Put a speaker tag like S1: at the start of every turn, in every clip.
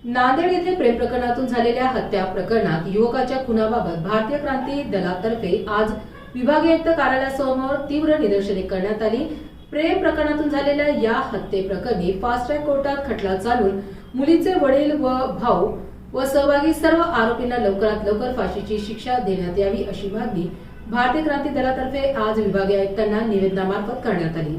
S1: नांदेड येथे प्रेम प्रकरणातून झालेल्या हत्या प्रकरणात युवकाच्या खुनाबाबत भारतीय क्रांती दलातर्फे आज विभागीय आयुक्त कार्यालयासमोर तीव्र निदर्शने करण्यात आली। प्रेम प्रकरणातून झालेल्या या हत्येप्रकरणी फास्ट ट्रॅक कोर्टात खटला चालून मुलीचे वडील व भाऊ व सहभागी सर्व आरोपींना लवकरात लवकर फाशीची शिक्षा देण्यात यावी अशी मागणी भारतीय क्रांती दलातर्फे आज विभागीय आयुक्तांना निवेदनामार्फत करण्यात आली।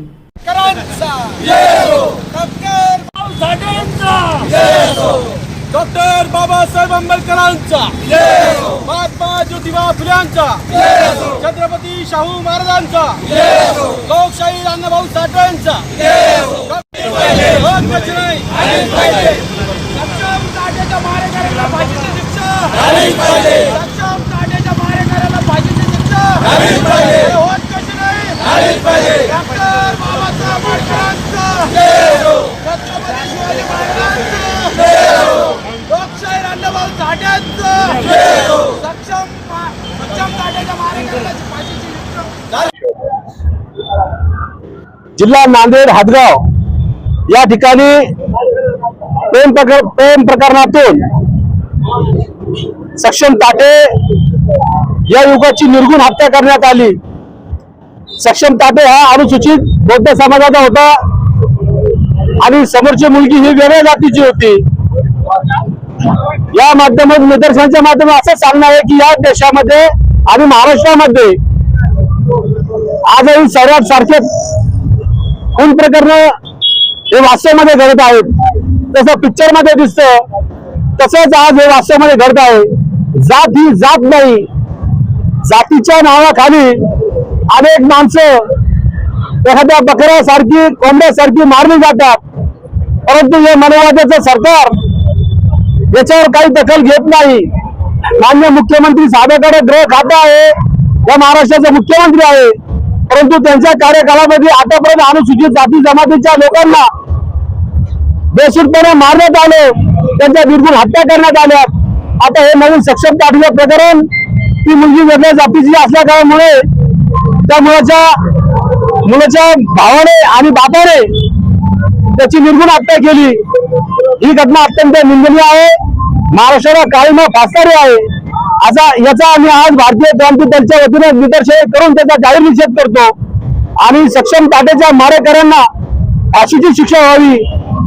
S2: डॉक्टर बाबासाहेब आंबेडकरांचा, महात्मा ज्योतिबा फुल्यांचा, छत्रपती शाहू महाराजांचा, लोकशाही अण्णाभाऊ साठेंचा, सक्षम कायद्याच्या मारेकऱ्याला फाशीची शिक्षा, सक्षम कायद्याच्या मारेकऱ्याला फाशीची शिक्षा होत कशी नाही। डॉक्टर बाबासाहेब आंबेडकरांचा, छत्रपती शिवाजी महाराजांचा, लोकशाही अण्णाभाऊ साठेंचा, सक्षम कायद्याच्या मारेकऱ्याला फाशीची शिक्षा।
S3: जिल्हा नांदेड हदगाव या ठिकाणी प्रेम प्रकरणातून सक्षम ताटे या युवकाची निर्घुण हत्या करण्यात आली। सक्षम ताटे हा अनुसूचित बौद्ध समाजाचा होता आणि समोरची मुलगी ही वेगळ्या जातीची होती। या माध्यमातून निदर्शनाच्या माध्यमातून असं सांगणं आहे की या देशामध्ये आणि महाराष्ट्रामध्ये आजही सर्वात सारखे खून प्रकरण हे वास्तवामध्ये घडत आहेत। तसं पिक्चर मध्ये दिसतं तसंच आज हे वास्तवामध्ये घडत आहे। जात ही जात नाही, जातीच्या नावाखाली अनेक माणसं एखाद्या बकऱ्यासारखी कोंबड्यासारखी मारली जातात, परंतु हे मनवाद्याचं सरकार याच्यावर काही दखल घेत नाही। माननीय मुख्यमंत्री साहेबांकडे गृह खातं आहे, या महाराष्ट्राचे मुख्यमंत्री आहे, परंतु त्यांच्या कार्यकाळामध्ये आतापर्यंत अनुसूचित जाती जमातीच्या लोकांना बेशुद्धपणे मारण्यात आले, त्यांच्या निर्घुण हत्या करण्यात आल्या। आता हे नवीन सक्षम ताटेचं प्रकरण, ती मुलगी वेगळ्या जातीची असल्या कारणामुळे त्या मुलाच्या भावाने आणि बापाने त्याची निर्घुण हत्या केली। ही घटना अत्यंत निंदनीय आहे, महाराष्ट्राला काळीमा फासणारी आहे। याचा आम्ही आज भारतीय क्रांती दलाच्या वतीने निदर्शन करून त्याचा जाहीर निषेध करतो आणि सक्षम ताटेच्या मारेकऱ्यांना फाशीची शिक्षा व्हावी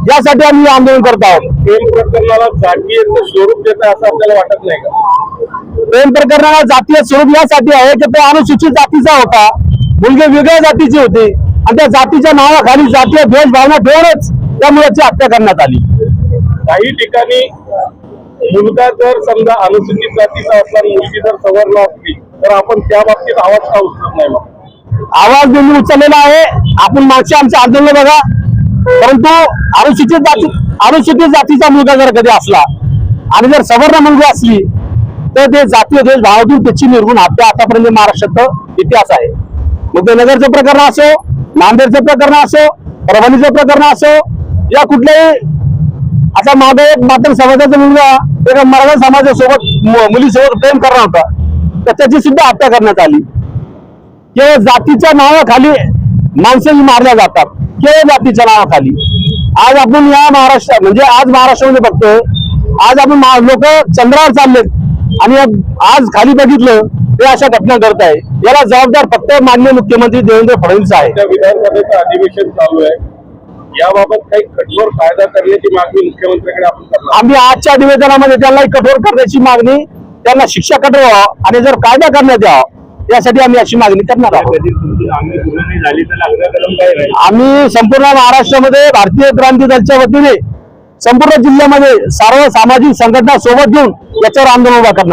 S3: यासाठी आम्ही आंदोलन करत आहोत।
S2: प्रेम प्रकरणाला जातीय स्वरूप देत असं आपल्याला वाटत नाही का?
S3: प्रेम प्रकरणाला जातीय स्वरूप यासाठी आहे की तो अनुसूचित जातीचा होता, मुलगी वेगळ्या जातीची होती आणि त्या जातीच्या नावाखाली जातीय द्वेषभावना ठेवूनच त्या मुलाची हत्या करण्यात आली।
S2: काही ठिकाणी मुलगा जर समजा अनुसूचित जातीचा असला, मुलगी जर सवर्ण असली तर आपण त्या बाबतीत आवाज का उचलत नाही? मग
S3: आवाज नेहमी उचललेला आहे, आपण मागच्या आमच्या आंदोलन बघा, परंतु अनुसूचित जातीचा मुलगा जर कधी असला आणि जर सवर्ण मुलगी असली तर ते जातीय द्वेषभावातून त्याची निर्घुण हत्या आतापर्यंत महाराष्ट्रात इतिहास आहे। मग ते नगरचं प्रकरण असो, नांदेडचं प्रकरण असो, परभणीचं प्रकरण असो, या कुठल्याही आता मागे एक मात्र समाजाचा मुलगा एका मराठा समाजासोबत मुलीसोबत प्रेम करणार होता, तर त्याची सुद्धा हत्या करण्यात आली। केवळ जातीच्या नावाखाली माणसंही मारल्या जातात, केवळ जातीच्या नावाखाली। आज आपण या आज महाराष्ट्रामध्ये बघतो, आज आपण लोक चंद्रावर चाललेत आणि आज खाली बघितलं ते अशा घटना घडत आहे। याला जबाबदार फक्त माननीय मुख्यमंत्री देवेंद्र फडणवीस आहे।
S2: विधानसभेचं अधिवेशन चालू आहे, याबाबत काही कठोर कायदा करण्याची मागणी मुख्यमंत्र्यांकडे आपण करणार।
S3: आम्ही आजच्या अधिवेशनामध्ये त्यांना कठोर करण्याची मागणी, त्यांना शिक्षा कठोर व्हावं आणि जर कायदा करण्यात यावा यासाठी आम्ही अशी मागणी करणार आहोत। आम्ही संपूर्ण महाराष्ट्रामध्ये भारतीय क्रांती दलाच्या वतीने संपूर्ण जिल्ह्यामध्ये सर्व सामाजिक संघटना सोबत घेऊन याच्यावर आंदोलन उभा करणार।